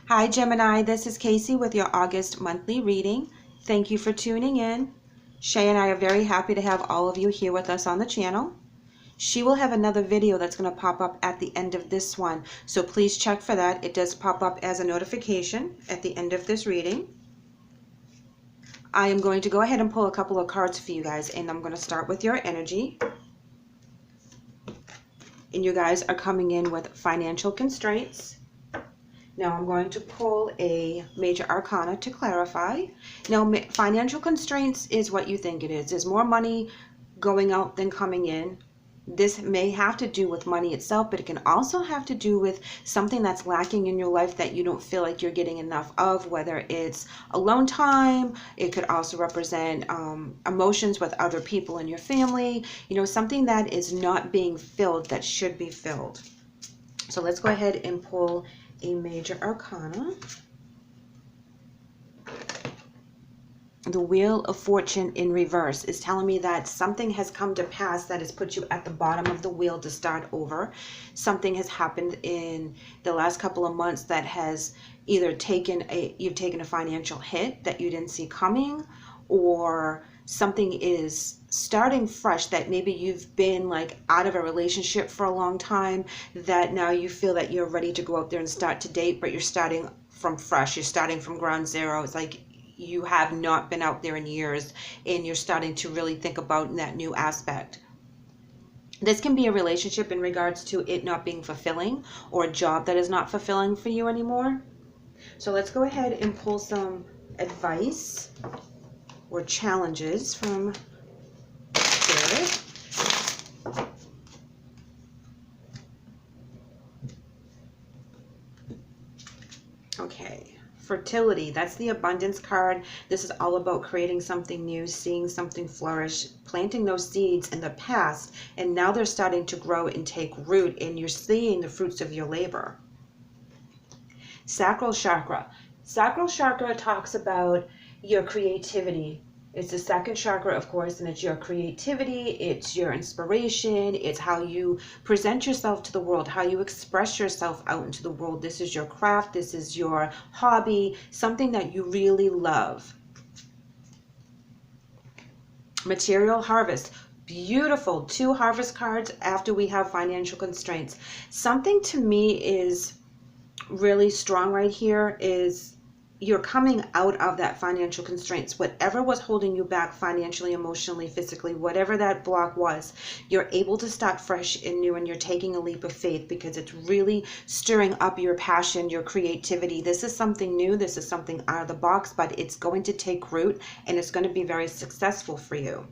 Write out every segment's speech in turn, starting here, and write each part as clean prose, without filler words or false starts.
Hi Gemini, this is KACEE with your August monthly reading. Thank you for tuning in. SHAE and I are very happy to have all of you here with us on the channel. She will have another video that's going to pop up at the end of this one, so please check for that. It does pop up as a notification at the end of this reading. I am going to go ahead and pull a couple of cards for you guys, and I'm going to start with your energy. And you guys are coming in with financial constraints. Now I'm going to pull a major arcana to clarify. Now, financial constraints is what you think it is. There's more money going out than coming in. This may have to do with money itself, but it can also have to do with something that's lacking in your life that you don't feel like you're getting enough of, whether it's alone time. It could also represent emotions with other people in your family, something that is not being filled that should be filled. So let's go ahead and pull a major arcana. The Wheel of Fortune in reverse is telling me that something has come to pass that has put you at the bottom of the wheel to start over. Something has happened in the last couple of months that has either you've taken a financial hit that you didn't see coming, or something is starting fresh that maybe you've been like out of a relationship for a long time, that now you feel that you're ready to go out there and start to date, but you're starting from fresh. You're starting from ground zero. It's like you have not been out there in years and you're starting to really think about that new aspect. This can be a relationship in regards to it not being fulfilling, or a job that is not fulfilling for you anymore. So let's go ahead and pull some advice or challenges from Spirit. Okay, fertility, that's the abundance card. This is all about creating something new, seeing something flourish, planting those seeds in the past, and now they're starting to grow and take root, and you're seeing the fruits of your labor. Sacral chakra. Sacral chakra talks about your creativity. It's the second chakra, of course, and it's your creativity, it's your inspiration, it's how you present yourself to the world, how you express yourself out into the world. This is your craft, this is your hobby, something that you really love. Material harvest. Beautiful. 2 harvest cards after we have financial constraints. Something to me is really strong right here is you're coming out of that financial constraints. Whatever was holding you back financially, emotionally, physically, whatever that block was, you're able to start fresh and new, and you're taking a leap of faith because it's really stirring up your passion, your creativity. This is something new. This is something out of the box, but it's going to take root and it's going to be very successful for you.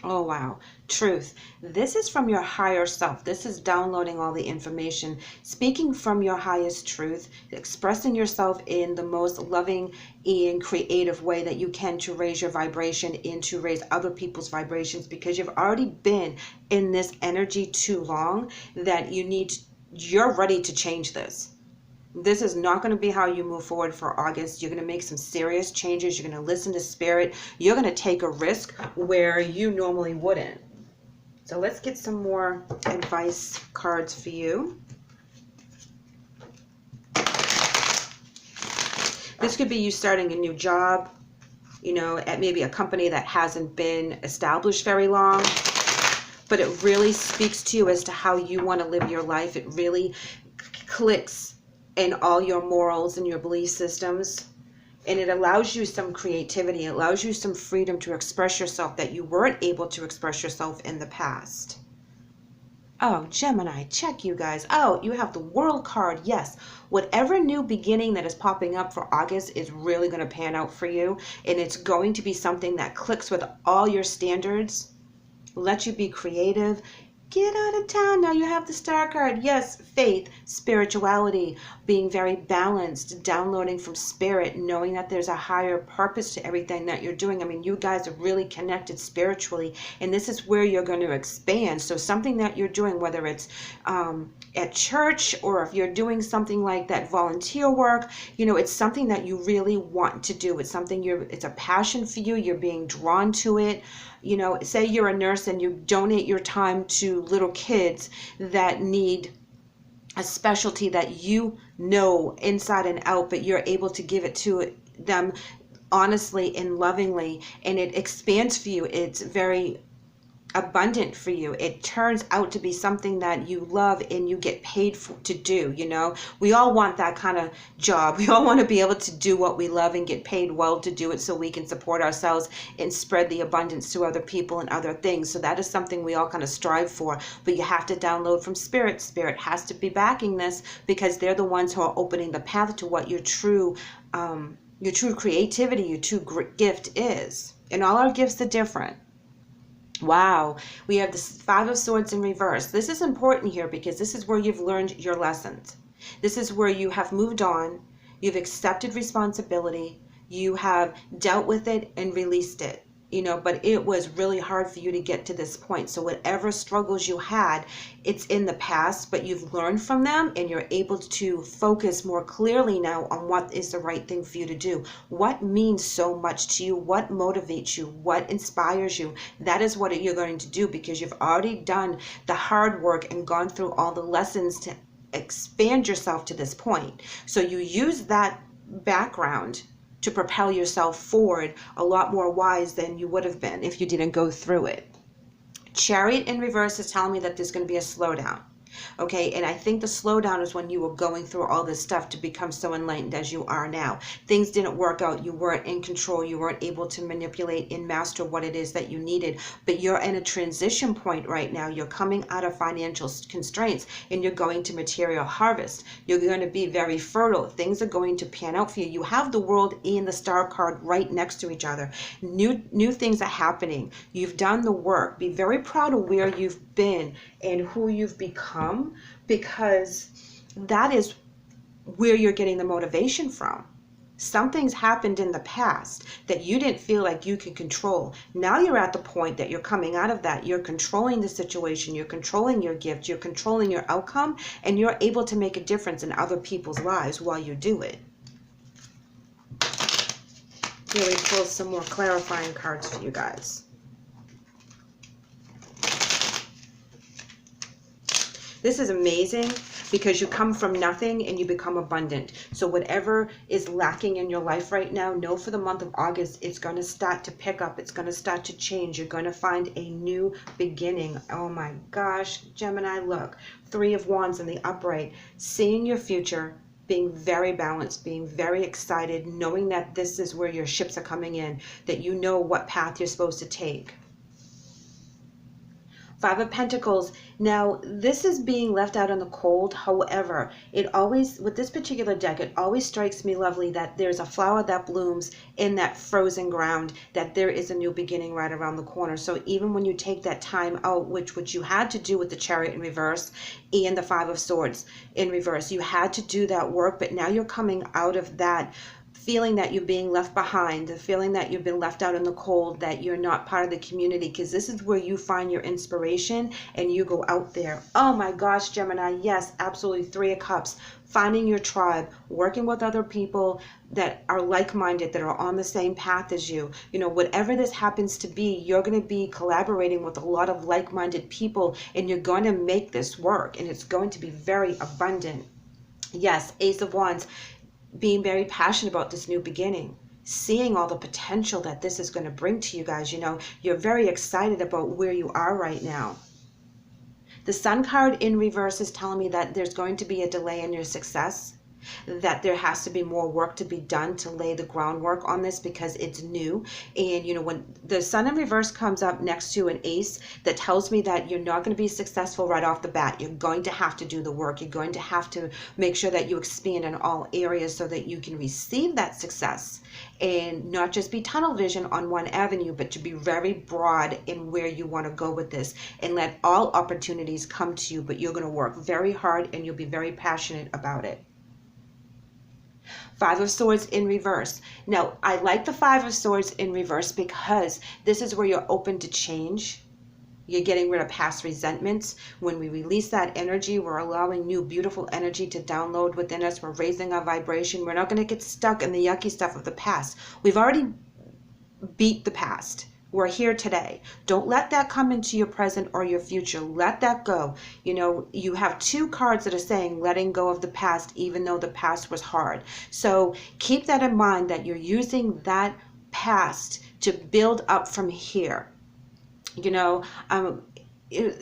Oh, wow. Truth. This is from your higher self. This is downloading all the information, speaking from your highest truth, expressing yourself in the most loving and creative way that you can to raise your vibration and to raise other people's vibrations, because you've already been in this energy too long that you're ready to change this. This is not going to be how you move forward for August. You're going to make some serious changes. You're going to listen to Spirit. You're going to take a risk where you normally wouldn't. So let's get some more advice cards for you. This could be you starting a new job, at maybe a company that hasn't been established very long. But it really speaks to you as to how you want to live your life. It really clicks in all your morals and your belief systems, and it allows you some creativity. It allows you some freedom to express yourself that you weren't able to express yourself in the past. Oh, Gemini, check you guys out. You have the World card. Yes, whatever new beginning that is popping up for August is really going to pan out for you, and it's going to be something that clicks with all your standards, let you be creative. Get out of town. Now you have the Star card. Yes, faith, spirituality, being very balanced, downloading from Spirit, knowing that there's a higher purpose to everything that you're doing. I mean, you guys are really connected spiritually, and this is where you're going to expand. So something that you're doing, whether it's at church or if you're doing something like that volunteer work, it's something that you really want to do. It's something it's a passion for you. You're being drawn to it. Say you're a nurse and you donate your time to little kids that need a specialty that you know inside and out, but you're able to give it to them honestly and lovingly, and it expands for you. It's very abundant for you. It turns out to be something that you love and you get paid for, to do. You know, we all want that kind of job. We all want to be able to do what we love and get paid well to do it, so we can support ourselves and spread the abundance to other people and other things. So that is something we all kind of strive for. But you have to download from Spirit. Spirit has to be backing this, because they're the ones who are opening the path to what your true creativity, your true gift is. And all our gifts are different. Wow, we have the Five of Swords in reverse. This is important here, because this is where you've learned your lessons. This is where you have moved on, you've accepted responsibility, you have dealt with it and released it. You know, but it was really hard for you to get to this point. So whatever struggles you had, it's in the past, but you've learned from them, and you're able to focus more clearly now on what is the right thing for you to do. What means so much to you? What motivates you? What inspires you? That is what you're going to do, because you've already done the hard work and gone through all the lessons to expand yourself to this point. So you use that background to propel yourself forward a lot more wise than you would have been if you didn't go through it. Chariot in reverse is telling me that there's going to be a slowdown. Okay, and I think the slowdown is when you were going through all this stuff to become so enlightened as you are now. Things didn't work out. You weren't in control. You weren't able to manipulate and master what it is that you needed. But you're in a transition point right now. You're coming out of financial constraints, and you're going to material harvest. You're going to be very fertile. Things are going to pan out for you. You have the World and the Star card right next to each other. New things are happening. You've done the work. Be very proud of where you've been and who you've become, because that is where you're getting the motivation from. Something's happened in the past that you didn't feel like you could control. Now you're at the point that you're coming out of that. You're controlling the situation. You're controlling your gift. You're controlling your outcome, and you're able to make a difference in other people's lives while you do it. Here we pull some more clarifying cards for you guys. This is amazing, because you come from nothing and you become abundant. So whatever is lacking in your life right now, know for the month of August, it's going to start to pick up. It's going to start to change. You're going to find a new beginning. Oh my gosh, Gemini, look. Three of Wands in the upright. Seeing your future, being very balanced, being very excited, knowing that this is where your ships are coming in, that you know what path you're supposed to take. Five of Pentacles. Now, this is being left out in the cold. However, it always, with this particular deck, it always strikes me lovely that there's a flower that blooms in that frozen ground, that there is a new beginning right around the corner. So even when you take that time out, which you had to do with the Chariot in reverse and the Five of Swords in reverse, you had to do that work, but now you're coming out of that feeling that you're being left behind, the feeling that you've been left out in the cold, that you're not part of the community, because this is where you find your inspiration and you go out there. Oh my gosh, Gemini, yes, absolutely. Three of Cups, finding your tribe, working with other people that are like-minded, that are on the same path as you. You know, whatever this happens to be, you're going to be collaborating with a lot of like-minded people, and you're going to make this work, and it's going to be very abundant. Yes, Ace of Wands, being very passionate about this new beginning, seeing all the potential that this is going to bring to you guys. You know, you're very excited about where you are right now. The Sun card in reverse is telling me that there's going to be a delay in your success, that there has to be more work to be done to lay the groundwork on this, because it's new. And you know, when the Sun in reverse comes up next to an ace, that tells me that you're not going to be successful right off the bat. You're going to have to do the work. You're going to have to make sure that you expand in all areas so that you can receive that success, and not just be tunnel vision on one avenue, but to be very broad in where you want to go with this, and let all opportunities come to you. But you're going to work very hard, and you'll be very passionate about it. Five of Swords in reverse. Now, I like the Five of Swords in reverse because this is where you're open to change. You're getting rid of past resentments. When we release that energy, we're allowing new, beautiful energy to download within us. We're raising our vibration. We're not going to get stuck in the yucky stuff of the past. We've already beat the past. We're here today. Don't let that come into your present or your future. Let that go. You know, you have 2 cards that are saying letting go of the past, even though the past was hard. So keep that in mind, that you're using that past to build up from here. You know,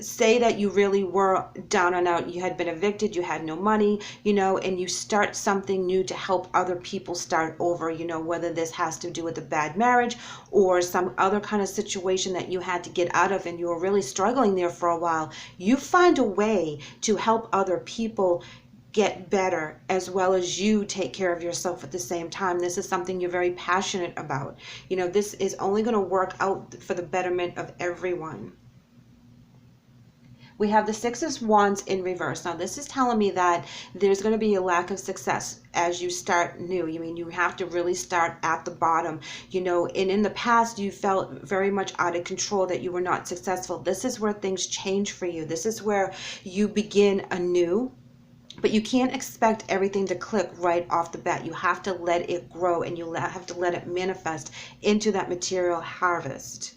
say that you really were down and out, you had been evicted, you had no money, you know, and you start something new to help other people start over, you know, whether this has to do with a bad marriage or some other kind of situation that you had to get out of and you were really struggling there for a while. You find a way to help other people get better, as well as you take care of yourself at the same time. This is something you're very passionate about. You know, this is only going to work out for the betterment of everyone. We have the 6 of Wands in reverse. Now this is telling me that there's going to be a lack of success as you start new. I mean, you have to really start at the bottom, you know, and in the past you felt very much out of control, that you were not successful. This is where things change for you. This is where you begin anew. But you can't expect everything to click right off the bat. You have to let it grow, and you have to let it manifest into that material harvest.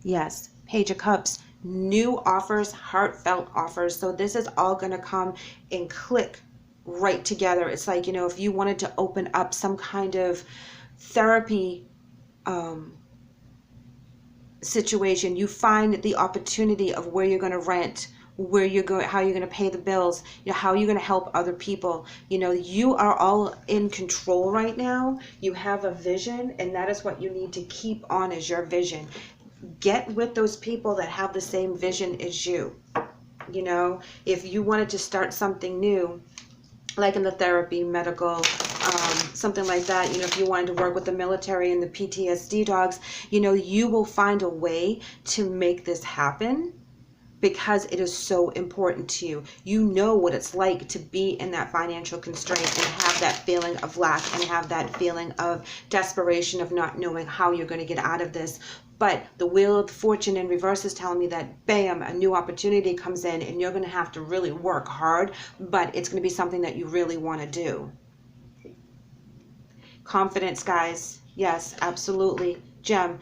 Yes, Page of Cups, new offers, heartfelt offers. So this is all going to come and click right together. It's like, you know, if you wanted to open up some kind of therapy situation, you find the opportunity of where you're going to rent, where you're going, how you're going to pay the bills, you know, how you're going to help other people. You know, you are all in control right now. You have a vision, and that is what you need to keep on as your vision. Get with those people that have the same vision as you. You know, if you wanted to start something new, like in the therapy, medical, something like that, you know, if you wanted to work with the military and the PTSD dogs, you know, you will find a way to make this happen, because it is so important to you. You know what it's like to be in that financial constraint and have that feeling of lack and have that feeling of desperation of not knowing how you're going to get out of this. But the Wheel of Fortune in reverse is telling me that, bam, a new opportunity comes in, and you're going to have to really work hard, but it's going to be something that you really want to do. Confidence, guys. Yes, absolutely. Gem.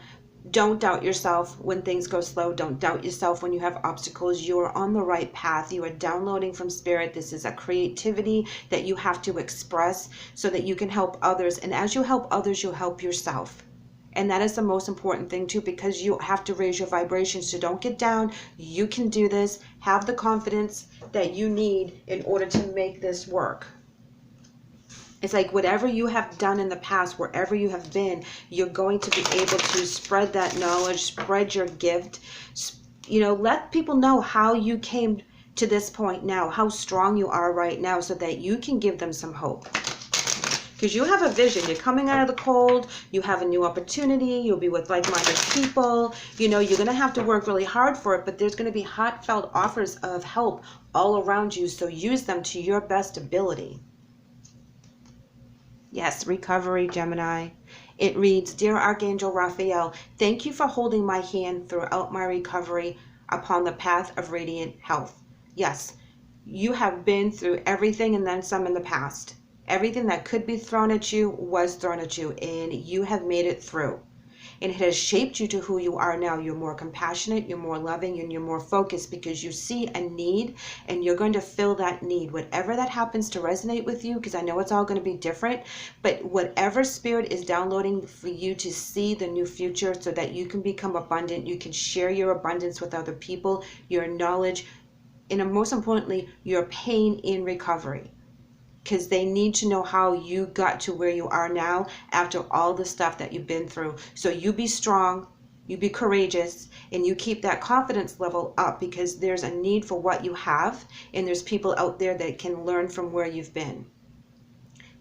Don't doubt yourself when things go slow. Don't doubt yourself when you have obstacles. You are on the right path. You are downloading from spirit. This is a creativity that you have to express so that you can help others. And as you help others, you help yourself. And that is the most important thing too, because you have to raise your vibration. So don't get down. You can do this. Have the confidence that you need in order to make this work. It's like whatever you have done in the past, wherever you have been, you're going to be able to spread that knowledge, spread your gift. You know, let people know how you came to this point now, how strong you are right now, so that you can give them some hope. Because you have a vision. You're coming out of the cold. You have a new opportunity. You'll be with like-minded people. You know, you're going to have to work really hard for it, but there's going to be heartfelt offers of help all around you. So use them to your best ability. Yes, recovery, Gemini. It reads, Dear Archangel Raphael, thank you for holding my hand throughout my recovery upon the path of radiant health. Yes, you have been through everything and then some in the past. Everything that could be thrown at you was thrown at you, and you have made it through. And it has shaped you to who you are now. You're more compassionate, you're more loving, and you're more focused because you see a need and you're going to fill that need. Whatever that happens to resonate with you, because I know it's all going to be different, but whatever spirit is downloading for you to see the new future so that you can become abundant, you can share your abundance with other people, your knowledge, and most importantly, your pain in recovery. Because they need to know how you got to where you are now after all the stuff that you've been through. So you be strong, you be courageous, and you keep that confidence level up, because there's a need for what you have, and there's people out there that can learn from where you've been.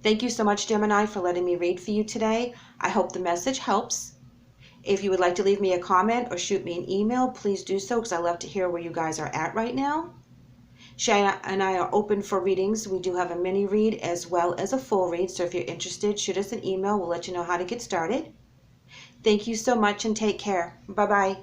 Thank you so much, Gemini, for letting me read for you today. I hope the message helps. If you would like to leave me a comment or shoot me an email, please do so, because I love to hear where you guys are at right now. SHAE and I are open for readings. We do have a mini read as well as a full read. So if you're interested, shoot us an email. We'll let you know how to get started. Thank you so much and take care. Bye-bye.